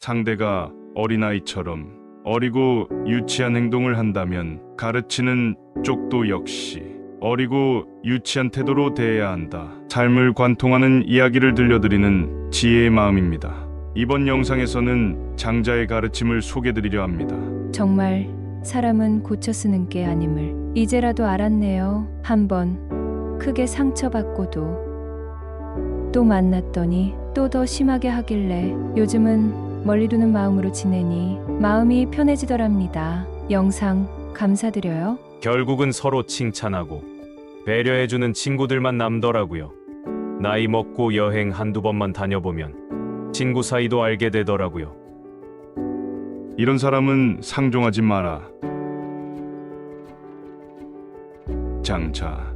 상대가 어린아이처럼 어리고 유치한 행동을 한다면 가르치는 쪽도 역시 어리고 유치한 태도로 대해야 한다. 삶을 관통하는 이야기를 들려드리는 지혜의 마음입니다. 이번 영상에서는 장자의 가르침을 소개드리려 합니다. 정말 사람은 고쳐 쓰는 게 아님을 이제라도 알았네요. 한번 크게 상처받고도 또 만났더니 또 더 심하게 하길래 요즘은 멀리 두는 마음으로 지내니 마음이 편해지더랍니다. 영상 감사드려요. 결국은 서로 칭찬하고 배려해주는 친구들만 남더라고요. 나이 먹고 여행 한두 번만 다녀보면 친구 사이도 알게 되더라고요. 이런 사람은 상종하지 마라. 장자.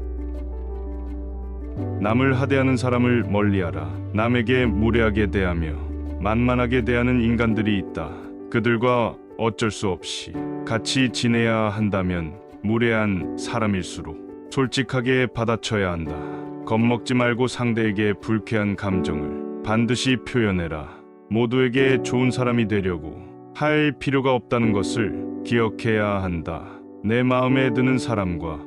남을 하대하는 사람을 멀리하라. 남에게 무례하게 대하며 만만하게 대하는 인간들이 있다. 그들과 어쩔 수 없이 같이 지내야 한다면 무례한 사람일수록 솔직하게 받아쳐야 한다. 겁먹지 말고 상대에게 불쾌한 감정을 반드시 표현해라. 모두에게 좋은 사람이 되려고 할 필요가 없다는 것을 기억해야 한다. 내 마음에 드는 사람과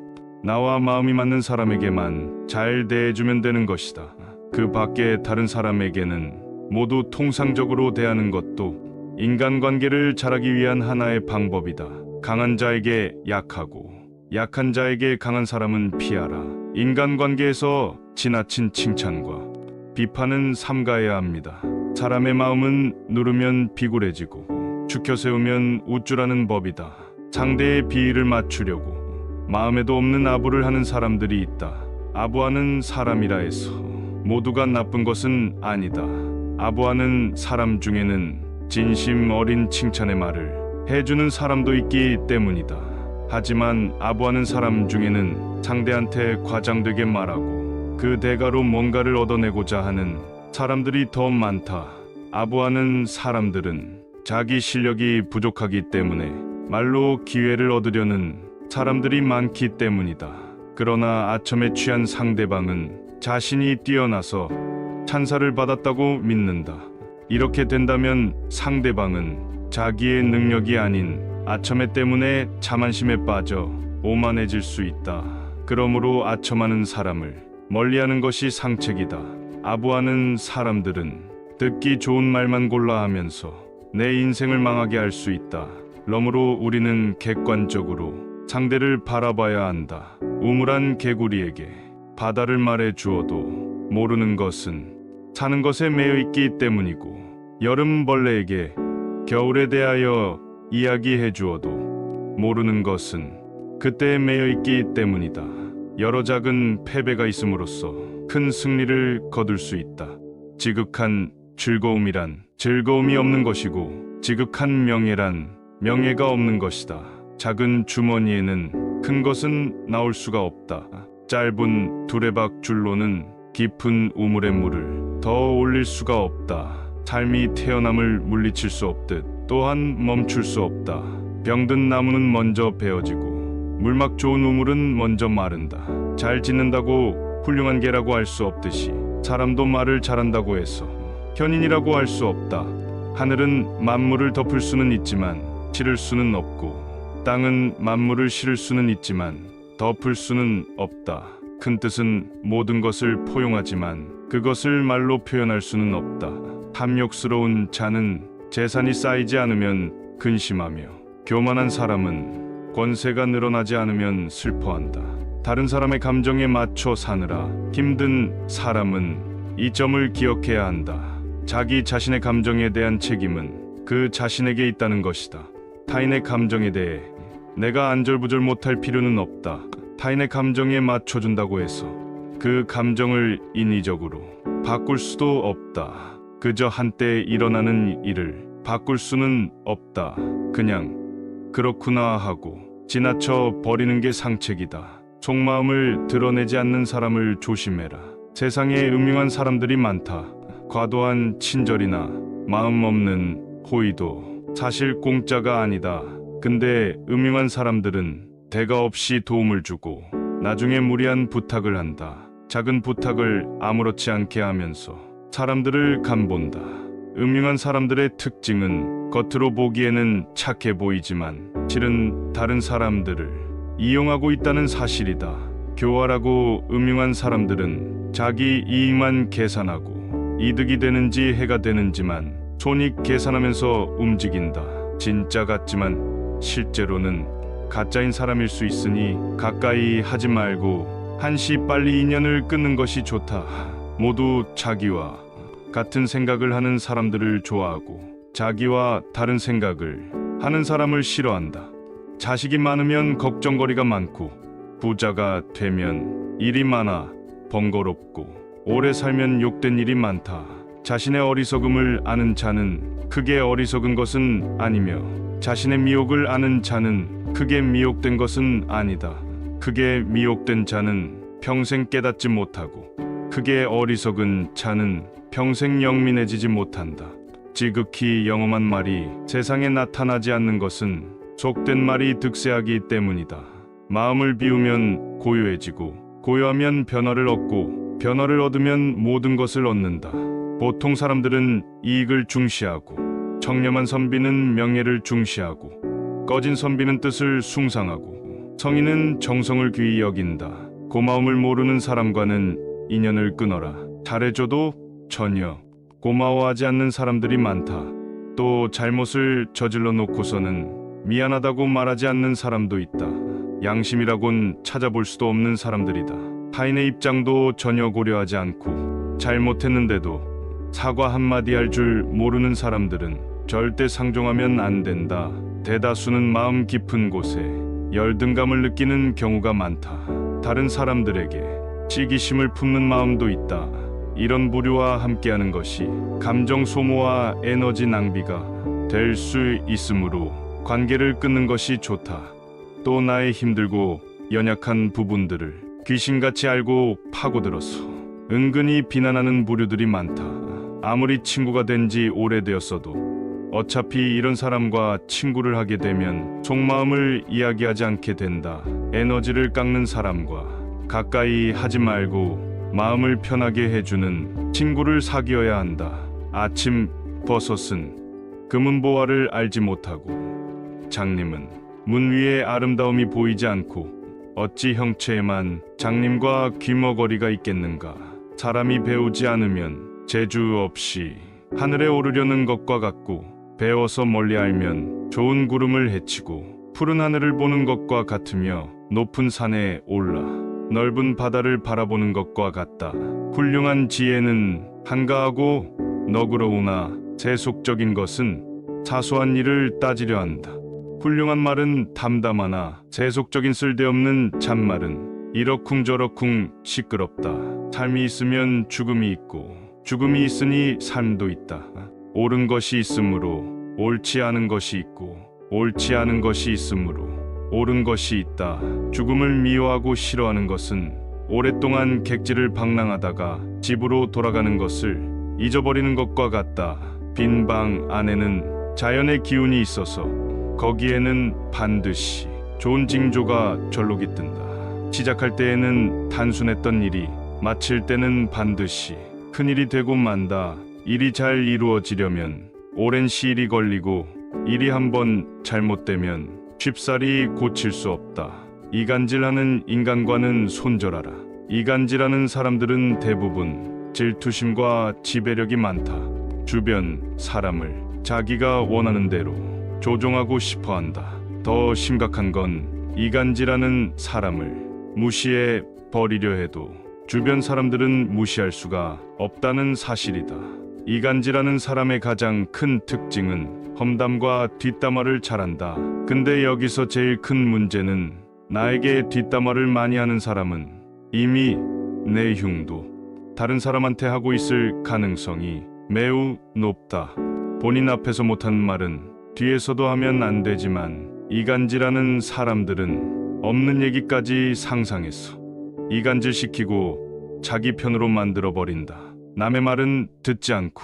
나와 마음이 맞는 사람에게만 잘 대해주면 되는 것이다. 그 밖에 다른 사람에게는 모두 통상적으로 대하는 것도 인간관계를 잘하기 위한 하나의 방법이다. 강한 자에게 약하고 약한 자에게 강한 사람은 피하라. 인간관계에서 지나친 칭찬과 비판은 삼가해야 합니다. 사람의 마음은 누르면 비굴해지고 죽여 세우면 우쭐하는 법이다. 상대의 비위를 맞추려고 마음에도 없는 아부를 하는 사람들이 있다. 아부하는 사람이라 해서 모두가 나쁜 것은 아니다. 아부하는 사람 중에는 진심 어린 칭찬의 말을 해주는 사람도 있기 때문이다. 하지만 아부하는 사람 중에는 상대한테 과장되게 말하고 그 대가로 뭔가를 얻어내고자 하는 사람들이 더 많다. 아부하는 사람들은 자기 실력이 부족하기 때문에 말로 기회를 얻으려는 사람들이 많기 때문이다. 그러나 아첨에 취한 상대방은 자신이 뛰어나서 찬사를 받았다고 믿는다. 이렇게 된다면 상대방은 자기의 능력이 아닌 아첨에 때문에 자만심에 빠져 오만해질 수 있다. 그러므로 아첨하는 사람을 멀리하는 것이 상책이다. 아부하는 사람들은 듣기 좋은 말만 골라 하면서 내 인생을 망하게 할 수 있다. 그러므로 우리는 객관적으로 상대를 바라봐야 한다. 우물한 개구리에게 바다를 말해 주어도 모르는 것은 사는 것에 매여 있기 때문이고 여름벌레에게 겨울에 대하여 이야기해 주어도 모르는 것은 그때에 매여 있기 때문이다. 여러 작은 패배가 있음으로써 큰 승리를 거둘 수 있다. 지극한 즐거움이란 즐거움이 없는 것이고 지극한 명예란 명예가 없는 것이다. 작은 주머니에는 큰 것은 나올 수가 없다. 짧은 두레박 줄로는 깊은 우물의 물을 더 올릴 수가 없다. 삶이 태어남을 물리칠 수 없듯 또한 멈출 수 없다. 병든 나무는 먼저 베어지고 물막 좋은 우물은 먼저 마른다. 잘 짓는다고 훌륭한 개라고 할 수 없듯이 사람도 말을 잘한다고 해서 현인이라고 할 수 없다. 하늘은 만물을 덮을 수는 있지만 실을 수는 없고 땅은 만물을 실을 수는 있지만 덮을 수는 없다. 큰 뜻은 모든 것을 포용하지만 그것을 말로 표현할 수는 없다. 탐욕스러운 자는 재산이 쌓이지 않으면 근심하며 교만한 사람은 권세가 늘어나지 않으면 슬퍼한다. 다른 사람의 감정에 맞춰 사느라 힘든 사람은 이 점을 기억해야 한다. 자기 자신의 감정에 대한 책임은 그 자신에게 있다는 것이다. 타인의 감정에 대해 내가 안절부절 못할 필요는 없다. 타인의 감정에 맞춰준다고 해서 그 감정을 인위적으로 바꿀 수도 없다. 그저 한때 일어나는 일을 바꿀 수는 없다. 그냥 그렇구나 하고 지나쳐 버리는 게 상책이다. 속마음을 드러내지 않는 사람을 조심해라. 세상에 음흉한 사람들이 많다. 과도한 친절이나 마음 없는 호의도 사실 공짜가 아니다. 근데 음흉한 사람들은 대가 없이 도움을 주고 나중에 무리한 부탁을 한다. 작은 부탁을 아무렇지 않게 하면서 사람들을 간본다. 음흉한 사람들의 특징은 겉으로 보기에는 착해 보이지만 실은 다른 사람들을 이용하고 있다는 사실이다. 교활하고 음흉한 사람들은 자기 이익만 계산하고 이득이 되는지 해가 되는지만 손익 계산하면서 움직인다. 진짜 같지만 실제로는 가짜인 사람일 수 있으니 가까이 하지 말고 한시 빨리 인연을 끊는 것이 좋다. 모두 자기와 같은 생각을 하는 사람들을 좋아하고 자기와 다른 생각을 하는 사람을 싫어한다. 자식이 많으면 걱정거리가 많고 부자가 되면 일이 많아 번거롭고 오래 살면 욕된 일이 많다. 자신의 어리석음을 아는 자는 크게 어리석은 것은 아니며 자신의 미혹을 아는 자는 크게 미혹된 것은 아니다. 크게 미혹된 자는 평생 깨닫지 못하고 크게 어리석은 자는 평생 영민해지지 못한다. 지극히 영험한 말이 세상에 나타나지 않는 것은 속된 말이 득세하기 때문이다. 마음을 비우면 고요해지고 고요하면 변화를 얻고 변화를 얻으면 모든 것을 얻는다. 보통 사람들은 이익을 중시하고 청렴한 선비는 명예를 중시하고 꺼진 선비는 뜻을 숭상하고 성인은 정성을 귀히 여긴다. 고마움을 모르는 사람과는 인연을 끊어라. 잘해줘도 전혀 고마워하지 않는 사람들이 많다. 또 잘못을 저질러 놓고서는 미안하다고 말하지 않는 사람도 있다. 양심이라곤 찾아볼 수도 없는 사람들이다. 타인의 입장도 전혀 고려하지 않고 잘못했는데도 사과 한마디 할 줄 모르는 사람들은 절대 상종하면 안 된다. 대다수는 마음 깊은 곳에 열등감을 느끼는 경우가 많다. 다른 사람들에게 시기심을 품는 마음도 있다. 이런 부류와 함께하는 것이 감정 소모와 에너지 낭비가 될 수 있으므로 관계를 끊는 것이 좋다. 또 나의 힘들고 연약한 부분들을 귀신같이 알고 파고들어서 은근히 비난하는 부류들이 많다. 아무리 친구가 된 지 오래되었어도 어차피 이런 사람과 친구를 하게 되면 속마음을 이야기하지 않게 된다. 에너지를 깎는 사람과 가까이 하지 말고 마음을 편하게 해주는 친구를 사귀어야 한다. 아침 버섯은 금은보화를 알지 못하고 장님은 문 위에 아름다움이 보이지 않고 어찌 형체에만 장님과 귀머거리가 있겠는가. 사람이 배우지 않으면 재주 없이 하늘에 오르려는 것과 같고 배워서 멀리 알면 좋은 구름을 헤치고 푸른 하늘을 보는 것과 같으며 높은 산에 올라 넓은 바다를 바라보는 것과 같다. 훌륭한 지혜는 한가하고 너그러우나 세속적인 것은 사소한 일을 따지려 한다. 훌륭한 말은 담담하나 세속적인 쓸데없는 잔말은 이러쿵저러쿵 시끄럽다. 삶이 있으면 죽음이 있고 죽음이 있으니 삶도 있다. 옳은 것이 있으므로 옳지 않은 것이 있고 옳지 않은 것이 있으므로 옳은 것이 있다. 죽음을 미워하고 싫어하는 것은 오랫동안 객지를 방랑하다가 집으로 돌아가는 것을 잊어버리는 것과 같다. 빈 방 안에는 자연의 기운이 있어서 거기에는 반드시 좋은 징조가 절로 깃든다. 시작할 때에는 단순했던 일이 마칠 때는 반드시 큰일이 되고 만다. 일이 잘 이루어지려면 오랜 시일이 걸리고 일이 한번 잘못되면 쉽사리 고칠 수 없다. 이간질하는 인간과는 손절하라. 이간질하는 사람들은 대부분 질투심과 지배력이 많다. 주변 사람을 자기가 원하는 대로 조종하고 싶어한다. 더 심각한 건 이간질하는 사람을 무시해 버리려 해도 주변 사람들은 무시할 수가 없다는 사실이다. 이간질하는 사람의 가장 큰 특징은 험담과 뒷담화를 잘한다. 근데 여기서 제일 큰 문제는 나에게 뒷담화를 많이 하는 사람은 이미 내 흉도 다른 사람한테 하고 있을 가능성이 매우 높다. 본인 앞에서 못한 말은 뒤에서도 하면 안 되지만 이간질하는 사람들은 없는 얘기까지 상상해서 이간질시키고 자기 편으로 만들어버린다. 남의 말은 듣지 않고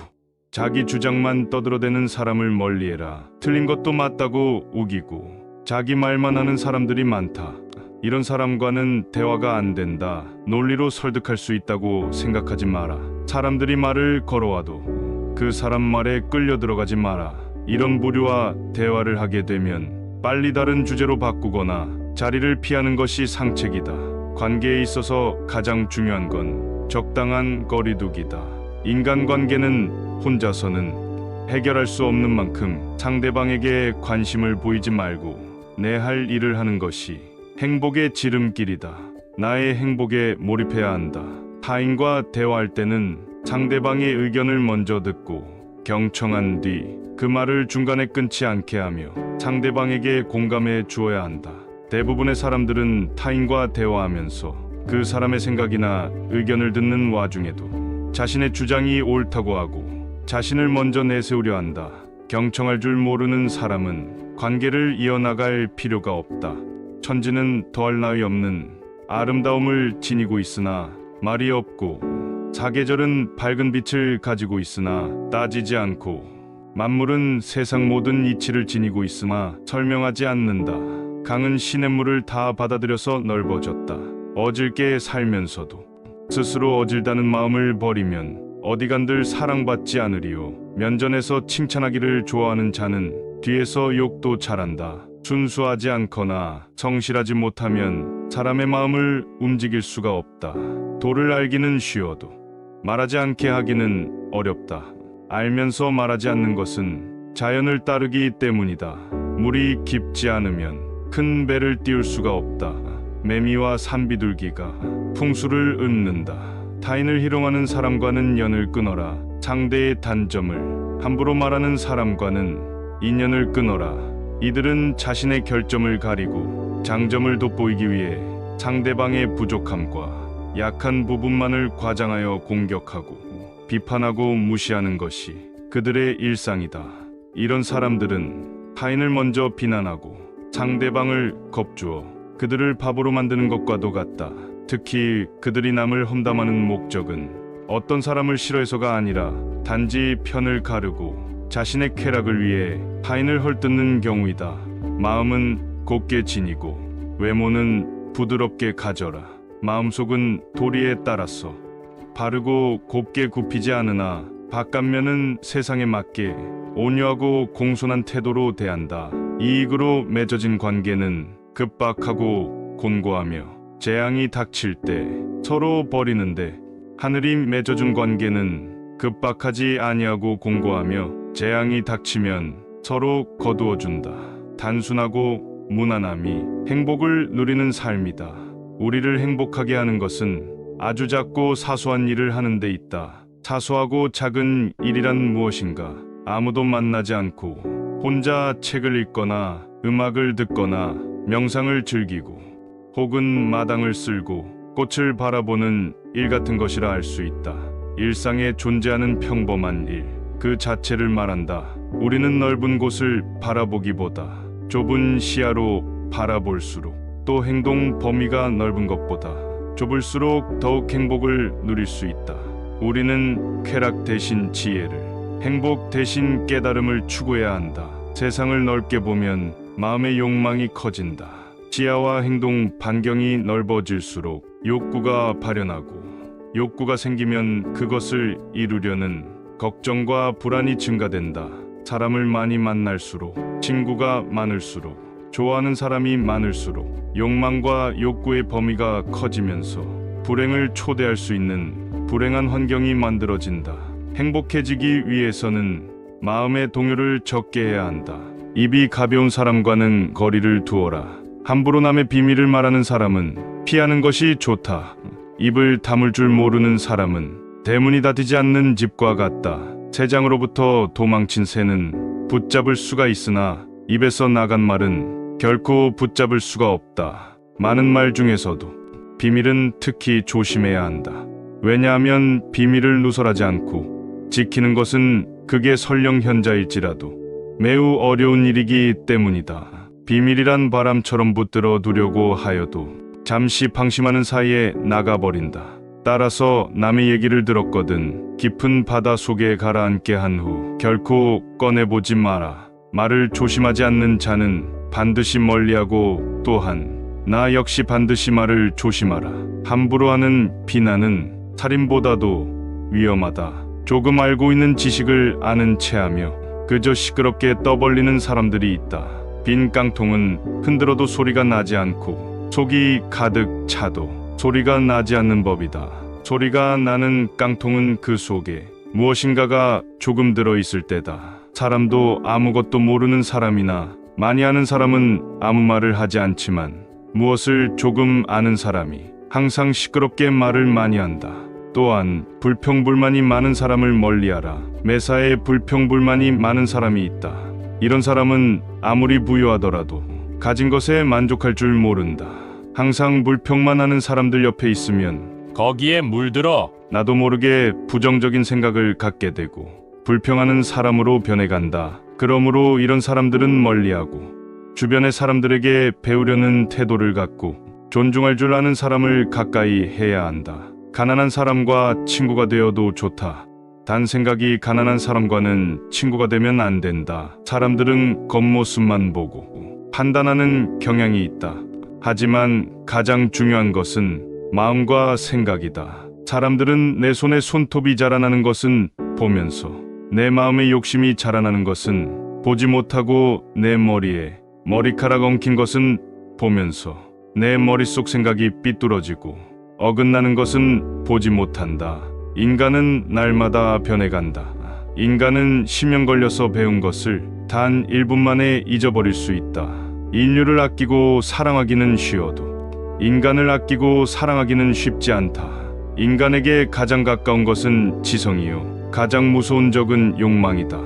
자기 주장만 떠들어대는 사람을 멀리해라. 틀린 것도 맞다고 우기고 자기 말만 하는 사람들이 많다. 이런 사람과는 대화가 안 된다. 논리로 설득할 수 있다고 생각하지 마라. 사람들이 말을 걸어와도 그 그 사람 말에 끌려 들어가지 마라. 이런 부류와 대화를 하게 되면 빨리 다른 주제로 바꾸거나 자리를 피하는 것이 상책이다. 관계에 있어서 가장 중요한 건 적당한 거리두기다. 인간관계는 혼자서는 해결할 수 없는 만큼 상대방에게 관심을 보이지 말고 내 할 일을 하는 것이 행복의 지름길이다. 나의 행복에 몰입해야 한다. 타인과 대화할 때는 상대방의 의견을 먼저 듣고 경청한 뒤 그 말을 중간에 끊지 않게 하며 상대방에게 공감해 주어야 한다. 대부분의 사람들은 타인과 대화하면서 그 사람의 생각이나 의견을 듣는 와중에도 자신의 주장이 옳다고 하고 자신을 먼저 내세우려 한다. 경청할 줄 모르는 사람은 관계를 이어나갈 필요가 없다. 천지는 더할 나위 없는 아름다움을 지니고 있으나 말이 없고 사계절은 밝은 빛을 가지고 있으나 따지지 않고 만물은 세상 모든 이치를 지니고 있으나 설명하지 않는다. 강은 시냇물을 다 받아들여서 넓어졌다. 어질게 살면서도 스스로 어질다는 마음을 버리면 어디간들 사랑받지 않으리요. 면전에서 칭찬하기를 좋아하는 자는 뒤에서 욕도 잘한다. 순수하지 않거나 성실하지 못하면 사람의 마음을 움직일 수가 없다. 도를 알기는 쉬워도 말하지 않게 하기는 어렵다. 알면서 말하지 않는 것은 자연을 따르기 때문이다. 물이 깊지 않으면 큰 배를 띄울 수가 없다. 매미와 산비둘기가 풍수를 읊는다. 타인을 희롱하는 사람과는 연을 끊어라. 상대의 단점을 함부로 말하는 사람과는 인연을 끊어라. 이들은 자신의 결점을 가리고 장점을 돋보이기 위해 상대방의 부족함과 약한 부분만을 과장하여 공격하고 비판하고 무시하는 것이 그들의 일상이다. 이런 사람들은 타인을 먼저 비난하고 상대방을 겁주어 그들을 바보로 만드는 것과도 같다. 특히 그들이 남을 험담하는 목적은 어떤 사람을 싫어해서가 아니라 단지 편을 가르고 자신의 쾌락을 위해 타인을 헐뜯는 경우이다. 마음은 곱게 지니고 외모는 부드럽게 가져라. 마음속은 도리에 따라서 바르고 곱게 굽히지 않으나 바깥면은 세상에 맞게 온유하고 공손한 태도로 대한다. 이익으로 맺어진 관계는 급박하고 곤고하며 재앙이 닥칠 때 서로 버리는데 하늘이 맺어준 관계는 급박하지 아니하고 공고하며 재앙이 닥치면 서로 거두어준다. 단순하고 무난함이 행복을 누리는 삶이다. 우리를 행복하게 하는 것은 아주 작고 사소한 일을 하는 데 있다. 사소하고 작은 일이란 무엇인가? 아무도 만나지 않고 혼자 책을 읽거나 음악을 듣거나 명상을 즐기고 혹은 마당을 쓸고 꽃을 바라보는 일 같은 것이라 할 수 있다. 일상에 존재하는 평범한 일, 그 자체를 말한다. 우리는 넓은 곳을 바라보기보다 좁은 시야로 바라볼수록 또 행동 범위가 넓은 것보다 좁을수록 더욱 행복을 누릴 수 있다. 우리는 쾌락 대신 지혜를, 행복 대신 깨달음을 추구해야 한다. 세상을 넓게 보면 마음의 욕망이 커진다. 지하와 행동 반경이 넓어질수록 욕구가 발현하고 욕구가 생기면 그것을 이루려는 걱정과 불안이 증가된다. 사람을 많이 만날수록, 친구가 많을수록, 좋아하는 사람이 많을수록 욕망과 욕구의 범위가 커지면서 불행을 초래할 수 있는 불행한 환경이 만들어진다. 행복해지기 위해서는 마음의 동요를 적게 해야 한다. 입이 가벼운 사람과는 거리를 두어라. 함부로 남의 비밀을 말하는 사람은 피하는 것이 좋다. 입을 다물 줄 모르는 사람은 대문이 닫히지 않는 집과 같다. 새장으로부터 도망친 새는 붙잡을 수가 있으나 입에서 나간 말은 결코 붙잡을 수가 없다. 많은 말 중에서도 비밀은 특히 조심해야 한다. 왜냐하면 비밀을 누설하지 않고 지키는 것은 그게 설령 현자일지라도 매우 어려운 일이기 때문이다. 비밀이란 바람처럼 붙들어 두려고 하여도 잠시 방심하는 사이에 나가버린다. 따라서 남의 얘기를 들었거든 깊은 바다 속에 가라앉게 한 후 결코 꺼내보지 마라. 말을 조심하지 않는 자는 반드시 멀리하고 또한 나 역시 반드시 말을 조심하라. 함부로 하는 비난은 살인보다도 위험하다. 조금 알고 있는 지식을 아는 체하며 그저 시끄럽게 떠벌리는 사람들이 있다. 빈 깡통은 흔들어도 소리가 나지 않고 속이 가득 차도 소리가 나지 않는 법이다. 소리가 나는 깡통은 그 속에 무엇인가가 조금 들어있을 때다. 사람도 아무것도 모르는 사람이나 많이 아는 사람은 아무 말을 하지 않지만 무엇을 조금 아는 사람이 항상 시끄럽게 말을 많이 한다. 또한 불평불만이 많은 사람을 멀리하라. 매사에 불평불만이 많은 사람이 있다. 이런 사람은 아무리 부유하더라도 가진 것에 만족할 줄 모른다. 항상 불평만 하는 사람들 옆에 있으면 거기에 물들어. 나도 모르게 부정적인 생각을 갖게 되고 불평하는 사람으로 변해간다. 그러므로 이런 사람들은 멀리하고 주변의 사람들에게 배우려는 태도를 갖고 존중할 줄 아는 사람을 가까이 해야 한다. 가난한 사람과 친구가 되어도 좋다. 단 생각이 가난한 사람과는 친구가 되면 안 된다. 사람들은 겉모습만 보고 판단하는 경향이 있다. 하지만 가장 중요한 것은 마음과 생각이다. 사람들은 내 손에 손톱이 자라나는 것은 보면서 내 마음의 욕심이 자라나는 것은 보지 못하고 내 머리에 머리카락 엉킨 것은 보면서 내 머릿속 생각이 삐뚤어지고 어긋나는 것은 보지 못한다. 인간은 날마다 변해간다. 인간은 10년 걸려서 배운 것을 단 1분 만에 잊어버릴 수 있다. 인류를 아끼고 사랑하기는 쉬워도 인간을 아끼고 사랑하기는 쉽지 않다. 인간에게 가장 가까운 것은 지성이요. 가장 무서운 적은 욕망이다.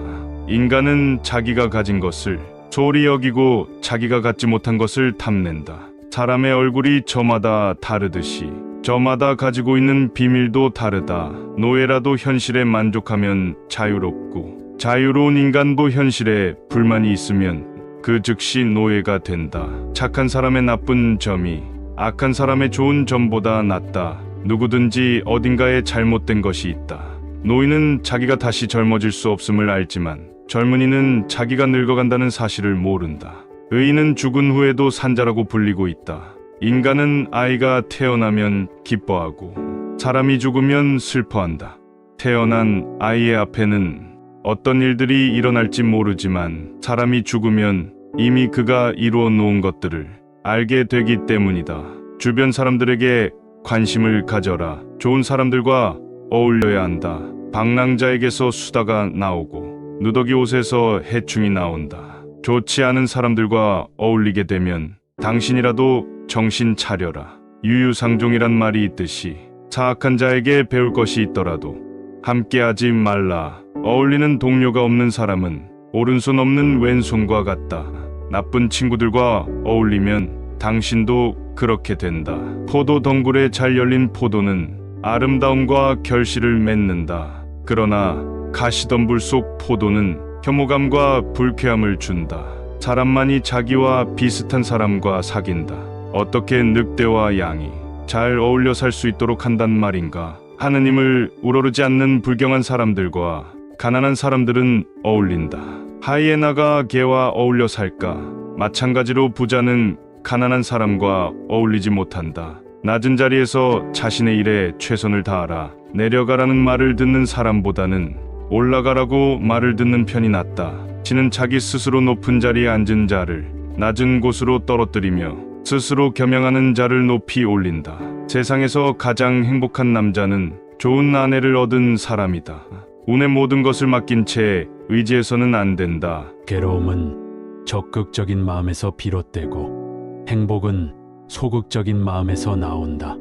인간은 자기가 가진 것을 소홀히 여기고 자기가 갖지 못한 것을 탐낸다. 사람의 얼굴이 저마다 다르듯이 저마다 가지고 있는 비밀도 다르다. 노예라도 현실에 만족하면 자유롭고 자유로운 인간도 현실에 불만이 있으면 그 즉시 노예가 된다. 착한 사람의 나쁜 점이 악한 사람의 좋은 점보다 낫다. 누구든지 어딘가에 잘못된 것이 있다. 노인은 자기가 다시 젊어질 수 없음을 알지만 젊은이는 자기가 늙어간다는 사실을 모른다. 의인은 죽은 후에도 산자라고 불리고 있다. 인간은 아이가 태어나면 기뻐하고 사람이 죽으면 슬퍼한다. 태어난 아이의 앞에는 어떤 일들이 일어날지 모르지만 사람이 죽으면 이미 그가 이루어 놓은 것들을 알게 되기 때문이다. 주변 사람들에게 관심을 가져라. 좋은 사람들과 어울려야 한다. 방랑자에게서 수다가 나오고 누더기 옷에서 해충이 나온다. 좋지 않은 사람들과 어울리게 되면 당신이라도 정신 차려라. 유유상종이란 말이 있듯이 사악한 자에게 배울 것이 있더라도 함께하지 말라. 어울리는 동료가 없는 사람은 오른손 없는 왼손과 같다. 나쁜 친구들과 어울리면 당신도 그렇게 된다. 포도 덩굴에 잘 열린 포도는 아름다움과 결실을 맺는다. 그러나 가시덤불 속 포도는 혐오감과 불쾌함을 준다. 사람만이 자기와 비슷한 사람과 사귄다. 어떻게 늑대와 양이 잘 어울려 살 수 있도록 한단 말인가? 하느님을 우러르지 않는 불경한 사람들과 가난한 사람들은 어울린다. 하이에나가 개와 어울려 살까? 마찬가지로 부자는 가난한 사람과 어울리지 못한다. 낮은 자리에서 자신의 일에 최선을 다하라. 내려가라는 말을 듣는 사람보다는 올라가라고 말을 듣는 편이 낫다. 신은 자기 스스로 높은 자리에 앉은 자를 낮은 곳으로 떨어뜨리며 스스로 겸양하는 자를 높이 올린다. 세상에서 가장 행복한 남자는 좋은 아내를 얻은 사람이다. 운의 모든 것을 맡긴 채 의지해서는 안 된다. 괴로움은 적극적인 마음에서 비롯되고 행복은 소극적인 마음에서 나온다.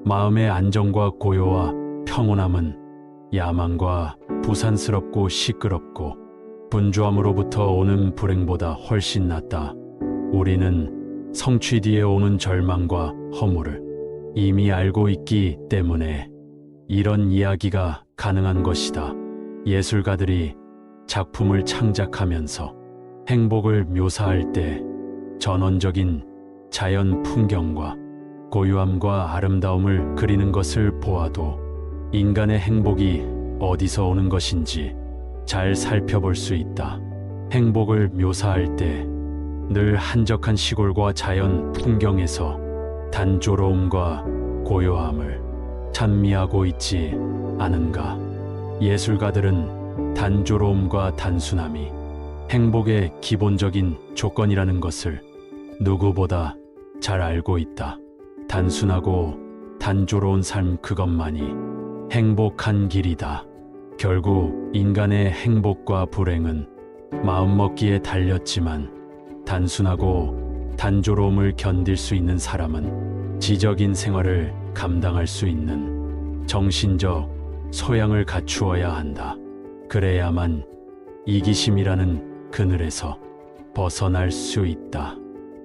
마음의 안정과 고요와 평온함은 야망과 부산스럽고 시끄럽고 분주함으로부터 오는 불행보다 훨씬 낫다. 우리는 성취 뒤에 오는 절망과 허물을 이미 알고 있기 때문에 이런 이야기가 가능한 것이다. 예술가들이 작품을 창작하면서 행복을 묘사할 때 전원적인 자연 풍경과 고유함과 아름다움을 그리는 것을 보아도 인간의 행복이 어디서 오는 것인지 잘 살펴볼 수 있다. 행복을 묘사할 때 늘 한적한 시골과 자연 풍경에서 단조로움과 고요함을 찬미하고 있지 않은가? 예술가들은 단조로움과 단순함이 행복의 기본적인 조건이라는 것을 누구보다 잘 알고 있다. 단순하고 단조로운 삶 그것만이 행복한 길이다. 결국 인간의 행복과 불행은 마음먹기에 달렸지만 단순하고 단조로움을 견딜 수 있는 사람은 지적인 생활을 감당할 수 있는 정신적 소양을 갖추어야 한다. 그래야만 이기심이라는 그늘에서 벗어날 수 있다.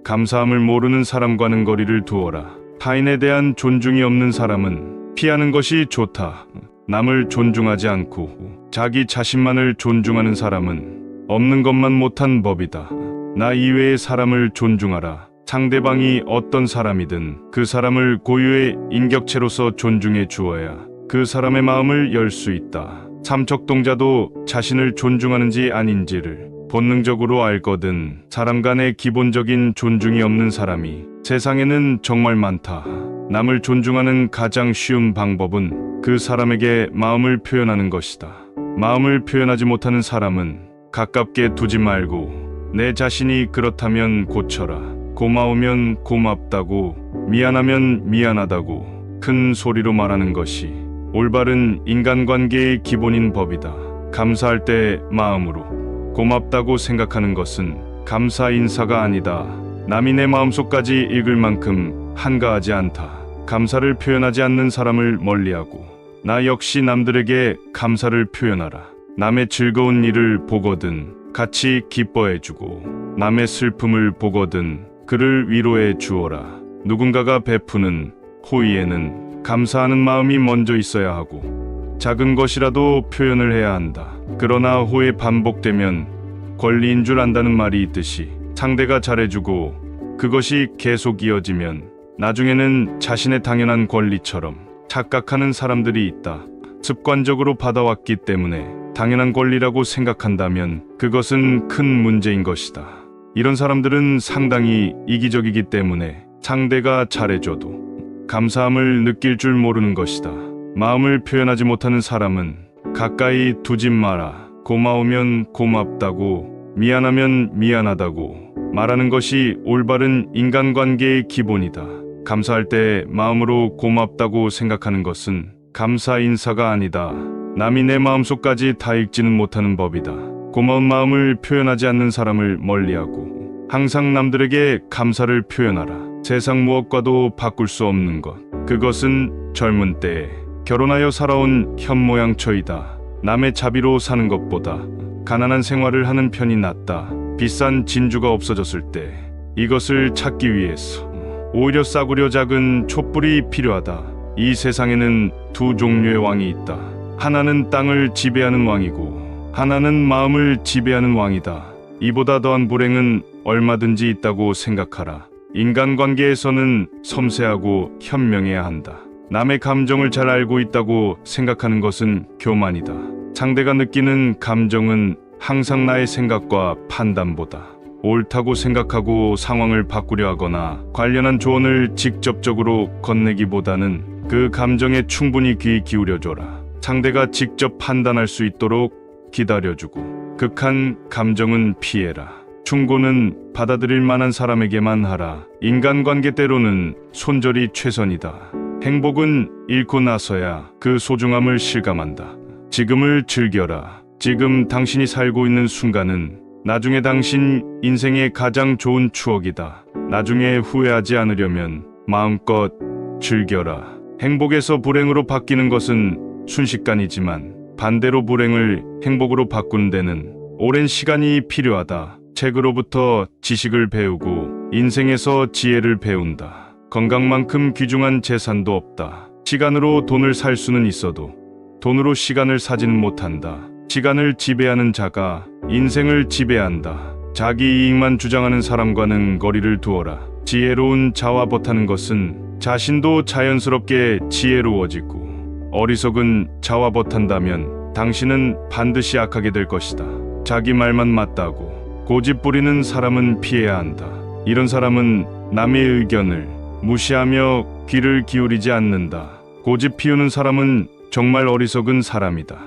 감사함을 모르는 사람과는 거리를 두어라. 타인에 대한 존중이 없는 사람은 피하는 것이 좋다. 남을 존중하지 않고 자기 자신만을 존중하는 사람은 없는 것만 못한 법이다. 나 이외의 사람을 존중하라. 상대방이 어떤 사람이든 그 사람을 고유의 인격체로서 존중해 주어야 그 사람의 마음을 열 수 있다. 삼척동자도 자신을 존중하는지 아닌지를 본능적으로 알거든. 사람 간의 기본적인 존중이 없는 사람이 세상에는 정말 많다. 남을 존중하는 가장 쉬운 방법은 그 사람에게 마음을 표현하는 것이다. 마음을 표현하지 못하는 사람은 가깝게 두지 말고 내 자신이 그렇다면 고쳐라. 고마우면 고맙다고, 미안하면 미안하다고 큰 소리로 말하는 것이 올바른 인간관계의 기본인 법이다. 감사할 때 마음으로 고맙다고 생각하는 것은 감사 인사가 아니다. 남이 내 마음속까지 읽을 만큼 한가하지 않다. 감사를 표현하지 않는 사람을 멀리하고 나 역시 남들에게 감사를 표현하라. 남의 즐거운 일을 보거든 같이 기뻐해주고 남의 슬픔을 보거든 그를 위로해 주어라. 누군가가 베푸는 호의에는 감사하는 마음이 먼저 있어야 하고 작은 것이라도 표현을 해야 한다. 그러나 호의 반복되면 권리인 줄 안다는 말이 있듯이 상대가 잘해주고 그것이 계속 이어지면 나중에는 자신의 당연한 권리처럼 착각하는 사람들이 있다. 습관적으로 받아왔기 때문에 당연한 권리라고 생각한다면 그것은 큰 문제인 것이다. 이런 사람들은 상당히 이기적이기 때문에 상대가 잘해줘도 감사함을 느낄 줄 모르는 것이다. 마음을 표현하지 못하는 사람은 가까이 두지 마라. 고마우면 고맙다고, 미안하면 미안하다고 말하는 것이 올바른 인간관계의 기본이다. 감사할 때 마음으로 고맙다고 생각하는 것은 감사 인사가 아니다. 남이 내 마음속까지 다 읽지는 못하는 법이다. 고마운 마음을 표현하지 않는 사람을 멀리하고 항상 남들에게 감사를 표현하라. 세상 무엇과도 바꿀 수 없는 것, 그것은 젊은 때에 결혼하여 살아온 현모양처이다. 남의 자비로 사는 것보다 가난한 생활을 하는 편이 낫다. 비싼 진주가 없어졌을 때 이것을 찾기 위해서 오히려 싸구려 작은 촛불이 필요하다. 이 세상에는 두 종류의 왕이 있다. 하나는 땅을 지배하는 왕이고 하나는 마음을 지배하는 왕이다. 이보다 더한 불행은 얼마든지 있다고 생각하라. 인간관계에서는 섬세하고 현명해야 한다. 남의 감정을 잘 알고 있다고 생각하는 것은 교만이다. 상대가 느끼는 감정은 항상 나의 생각과 판단보다 옳다고 생각하고 상황을 바꾸려 하거나 관련한 조언을 직접적으로 건네기보다는 그 감정에 충분히 귀 기울여줘라. 상대가 직접 판단할 수 있도록 기다려주고 극한 감정은 피해라. 충고는 받아들일 만한 사람에게만 하라. 인간관계 때로는 손절이 최선이다. 행복은 잃고 나서야 그 소중함을 실감한다. 지금을 즐겨라. 지금 당신이 살고 있는 순간은 나중에 당신 인생의 가장 좋은 추억이다. 나중에 후회하지 않으려면 마음껏 즐겨라. 행복에서 불행으로 바뀌는 것은 순식간이지만 반대로 불행을 행복으로 바꾸는 데는 오랜 시간이 필요하다. 책으로부터 지식을 배우고 인생에서 지혜를 배운다. 건강만큼 귀중한 재산도 없다. 시간으로 돈을 살 수는 있어도 돈으로 시간을 사지는 못한다. 시간을 지배하는 자가 인생을 지배한다. 자기 이익만 주장하는 사람과는 거리를 두어라. 지혜로운 자와 버타는 것은 자신도 자연스럽게 지혜로워지고 어리석은 자와 버탄다면 당신은 반드시 악하게 될 것이다. 자기 말만 맞다고 고집 부리는 사람은 피해야 한다. 이런 사람은 남의 의견을 무시하며 귀를 기울이지 않는다. 고집 피우는 사람은 정말 어리석은 사람이다.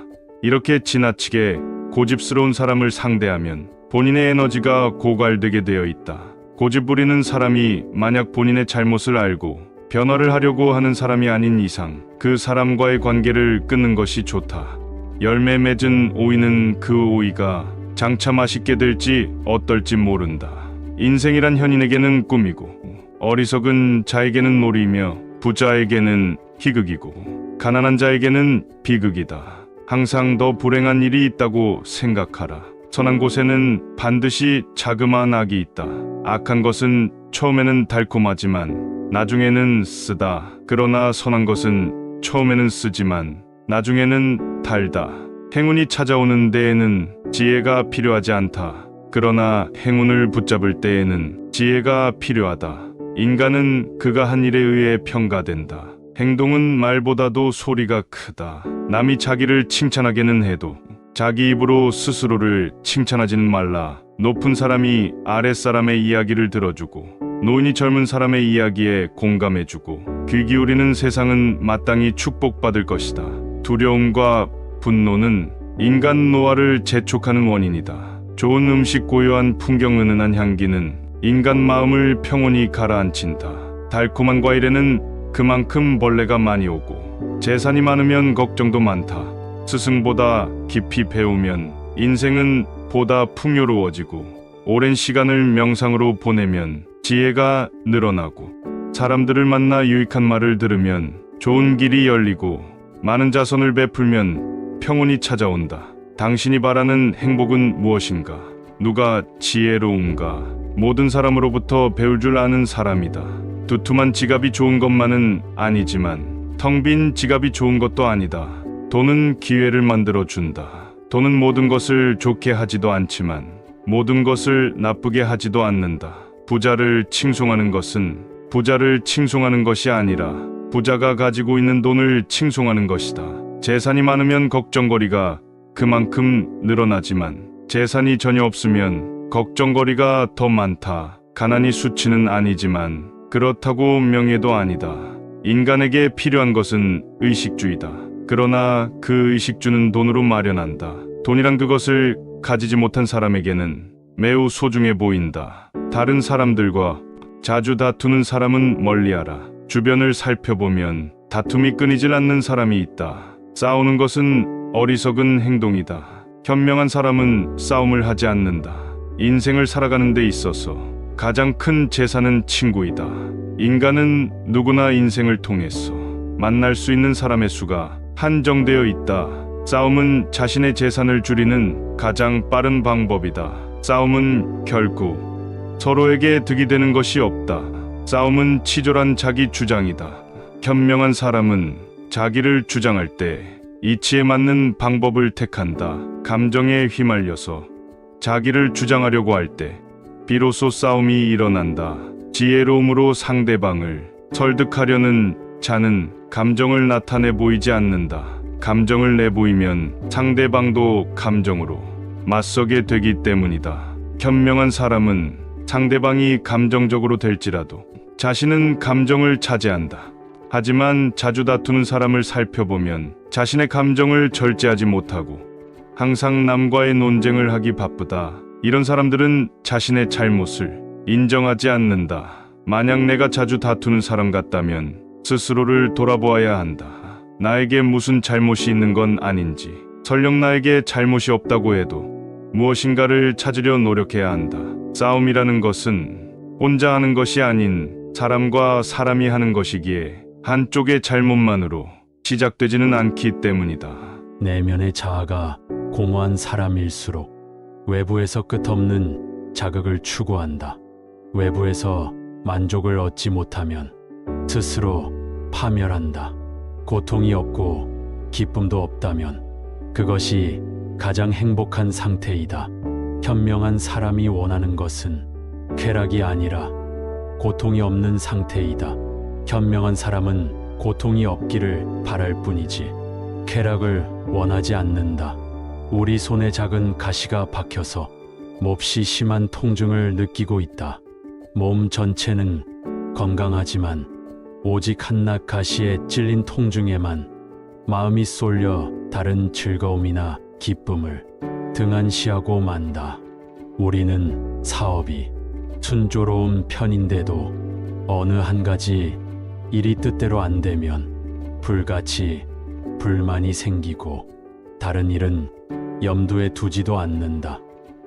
이렇게 지나치게 고집스러운 사람을 상대하면 본인의 에너지가 고갈되게 되어 있다. 고집 부리는 사람이 만약 본인의 잘못을 알고 변화를 하려고 하는 사람이 아닌 이상 그 사람과의 관계를 끊는 것이 좋다. 열매 맺은 오이는 그 오이가 장차 맛있게 될지 어떨지 모른다. 인생이란 현인에게는 꿈이고 어리석은 자에게는 놀이며 부자에게는 희극이고 가난한 자에게는 비극이다. 항상 더 불행한 일이 있다고 생각하라. 선한 곳에는 반드시 자그마한 악이 있다. 악한 것은 처음에는 달콤하지만 나중에는 쓰다. 그러나 선한 것은 처음에는 쓰지만 나중에는 달다. 행운이 찾아오는 데에는 지혜가 필요하지 않다. 그러나 행운을 붙잡을 때에는 지혜가 필요하다. 인간은 그가 한 일에 의해 평가된다. 행동은 말보다도 소리가 크다. 남이 자기를 칭찬하게는 해도 자기 입으로 스스로를 칭찬하지는 말라. 높은 사람이 아랫사람의 이야기를 들어주고 노인이 젊은 사람의 이야기에 공감해주고 귀 기울이는 세상은 마땅히 축복받을 것이다. 두려움과 분노는 인간 노화를 재촉하는 원인이다. 좋은 음식, 고요한 풍경, 은은한 향기는 인간 마음을 평온히 가라앉힌다. 달콤한 과일에는 그만큼 벌레가 많이 오고 재산이 많으면 걱정도 많다. 스승보다 깊이 배우면 인생은 보다 풍요로워지고 오랜 시간을 명상으로 보내면 지혜가 늘어나고 사람들을 만나 유익한 말을 들으면 좋은 길이 열리고 많은 자선을 베풀면 평온이 찾아온다. 당신이 바라는 행복은 무엇인가? 누가 지혜로운가? 모든 사람으로부터 배울 줄 아는 사람이다. 두툼한 지갑이 좋은 것만은 아니지만 텅 빈 지갑이 좋은 것도 아니다. 돈은 기회를 만들어 준다. 돈은 모든 것을 좋게 하지도 않지만 모든 것을 나쁘게 하지도 않는다. 부자를 칭송하는 것은 부자를 칭송하는 것이 아니라 부자가 가지고 있는 돈을 칭송하는 것이다. 재산이 많으면 걱정거리가 그만큼 늘어나지만 재산이 전혀 없으면 걱정거리가 더 많다. 가난이 수치는 아니지만 그렇다고 명예도 아니다. 인간에게 필요한 것은 의식주의다. 그러나 그 의식주는 돈으로 마련한다. 돈이란 그것을 가지지 못한 사람에게는 매우 소중해 보인다. 다른 사람들과 자주 다투는 사람은 멀리하라. 주변을 살펴보면 다툼이 끊이질 않는 사람이 있다. 싸우는 것은 어리석은 행동이다. 현명한 사람은 싸움을 하지 않는다. 인생을 살아가는 데 있어서 가장 큰 재산은 친구이다. 인간은 누구나 인생을 통해서 만날 수 있는 사람의 수가 한정되어 있다. 싸움은 자신의 재산을 줄이는 가장 빠른 방법이다. 싸움은 결국 서로에게 득이 되는 것이 없다. 싸움은 치졸한 자기 주장이다. 현명한 사람은 자기를 주장할 때 이치에 맞는 방법을 택한다. 감정에 휘말려서 자기를 주장하려고 할 때 비로소 싸움이 일어난다. 지혜로움으로 상대방을 설득하려는 자는 감정을 나타내 보이지 않는다. 감정을 내보이면 상대방도 감정으로 맞서게 되기 때문이다. 현명한 사람은 상대방이 감정적으로 될지라도 자신은 감정을 차지한다. 하지만 자주 다투는 사람을 살펴보면 자신의 감정을 절제하지 못하고 항상 남과의 논쟁을 하기 바쁘다. 이런 사람들은 자신의 잘못을 인정하지 않는다. 만약 내가 자주 다투는 사람 같다면 스스로를 돌아보아야 한다. 나에게 무슨 잘못이 있는 건 아닌지, 설령 나에게 잘못이 없다고 해도 무엇인가를 찾으려 노력해야 한다. 싸움이라는 것은 혼자 하는 것이 아닌 사람과 사람이 하는 것이기에 한쪽의 잘못만으로 시작되지는 않기 때문이다. 내면의 자아가 공허한 사람일수록 외부에서 끝없는 자극을 추구한다. 외부에서 만족을 얻지 못하면 스스로 파멸한다. 고통이 없고 기쁨도 없다면 그것이 가장 행복한 상태이다. 현명한 사람이 원하는 것은 쾌락이 아니라 고통이 없는 상태이다. 현명한 사람은 고통이 없기를 바랄 뿐이지 쾌락을 원하지 않는다. 우리 손에 작은 가시가 박혀서 몹시 심한 통증을 느끼고 있다. 몸 전체는 건강하지만 오직 한낱 가시에 찔린 통증에만 마음이 쏠려 다른 즐거움이나 기쁨을 등한시하고 만다. 우리는 사업이 순조로운 편인데도 어느 한 가지 일이 뜻대로 안 되면 불같이 불만이 생기고 다른 일은 염두에 두지도 않는다.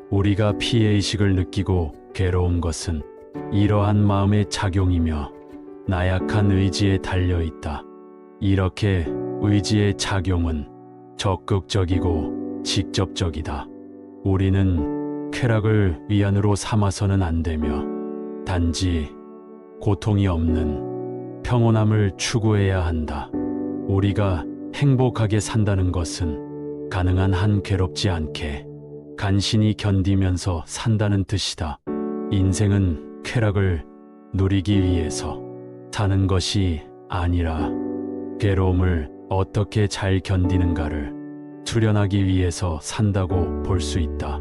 우리가 피해의식을 느끼고 괴로운 것은 이러한 마음의 작용이며 나약한 의지에 달려 있다. 이렇게 의지의 작용은 적극적이고 직접적이다. 우리는 쾌락을 위안으로 삼아서는 안 되며 단지 고통이 없는 평온함을 추구해야 한다. 우리가 행복하게 산다는 것은 가능한 한 괴롭지 않게 간신히 견디면서 산다는 뜻이다. 인생은 쾌락을 누리기 위해서 사는 것이 아니라 괴로움을 어떻게 잘 견디는가를 수련하기 위해서 산다고 볼 수 있다.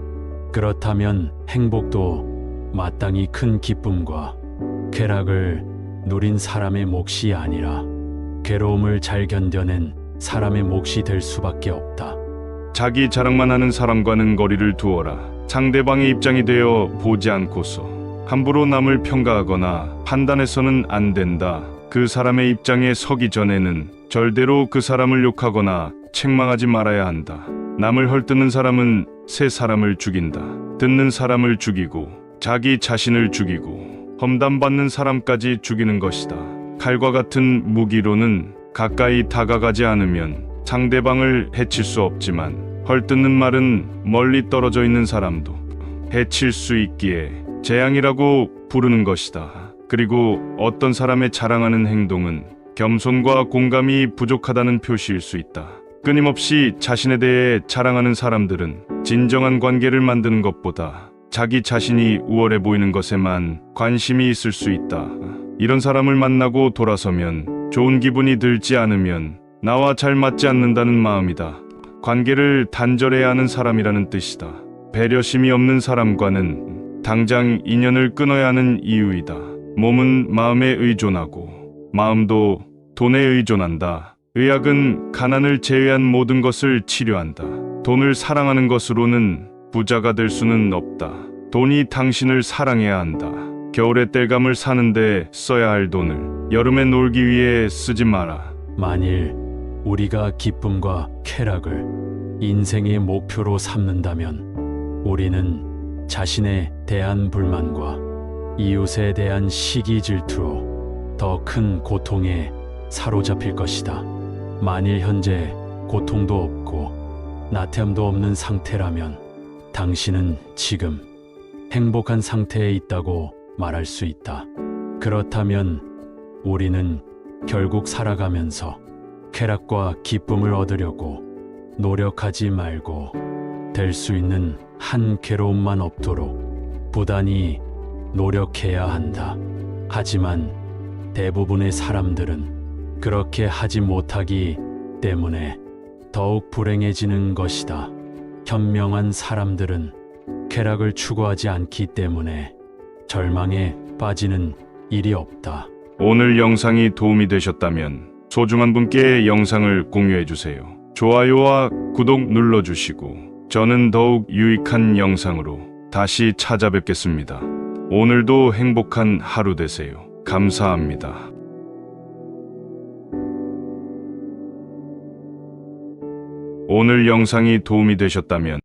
그렇다면 행복도 마땅히 큰 기쁨과 쾌락을 누린 사람의 몫이 아니라 괴로움을 잘 견뎌낸 사람의 몫이 될 수밖에 없다. 자기 자랑만 하는 사람과는 거리를 두어라. 상대방의 입장이 되어 보지 않고서 함부로 남을 평가하거나 판단해서는 안 된다. 그 사람의 입장에 서기 전에는 절대로 그 사람을 욕하거나 책망하지 말아야 한다. 남을 헐뜯는 사람은 새 사람을 죽인다. 듣는 사람을 죽이고 자기 자신을 죽이고 험담받는 사람까지 죽이는 것이다. 칼과 같은 무기로는 가까이 다가가지 않으면 상대방을 해칠 수 없지만 헐뜯는 말은 멀리 떨어져 있는 사람도 해칠 수 있기에 재앙이라고 부르는 것이다. 그리고 어떤 사람의 자랑하는 행동은 겸손과 공감이 부족하다는 표시일 수 있다. 끊임없이 자신에 대해 자랑하는 사람들은 진정한 관계를 만드는 것보다 자기 자신이 우월해 보이는 것에만 관심이 있을 수 있다. 이런 사람을 만나고 돌아서면 좋은 기분이 들지 않으면 나와 잘 맞지 않는다는 마음이다. 관계를 단절해야 하는 사람이라는 뜻이다. 배려심이 없는 사람과는 당장 인연을 끊어야 하는 이유이다. 몸은 마음에 의존하고 마음도 돈에 의존한다. 의학은 가난을 제외한 모든 것을 치료한다. 돈을 사랑하는 것으로는 부자가 될 수는 없다. 돈이 당신을 사랑해야 한다. 겨울에 땔감을 사는데 써야 할 돈을 여름에 놀기 위해 쓰지 마라. 만일 우리가 기쁨과 쾌락을 인생의 목표로 삼는다면 우리는 자신에 대한 불만과 이웃에 대한 시기 질투로 더 큰 고통에 사로잡힐 것이다. 만일 현재 고통도 없고 나태함도 없는 상태라면 당신은 지금 행복한 상태에 있다고 말할 수 있다. 그렇다면 우리는 결국 살아가면서 쾌락과 기쁨을 얻으려고 노력하지 말고 될 수 있는 한 괴로움만 없도록 부단히 노력해야 한다. 하지만 대부분의 사람들은 그렇게 하지 못하기 때문에 더욱 불행해지는 것이다. 현명한 사람들은 쾌락을 추구하지 않기 때문에 절망에 빠지는 일이 없다. 오늘 영상이 도움이 되셨다면 소중한 분께 영상을 공유해 주세요. 좋아요와 구독 눌러주시고 저는 더욱 유익한 영상으로 다시 찾아뵙겠습니다. 오늘도 행복한 하루 되세요. 감사합니다. 오늘 영상이 도움이 되셨다면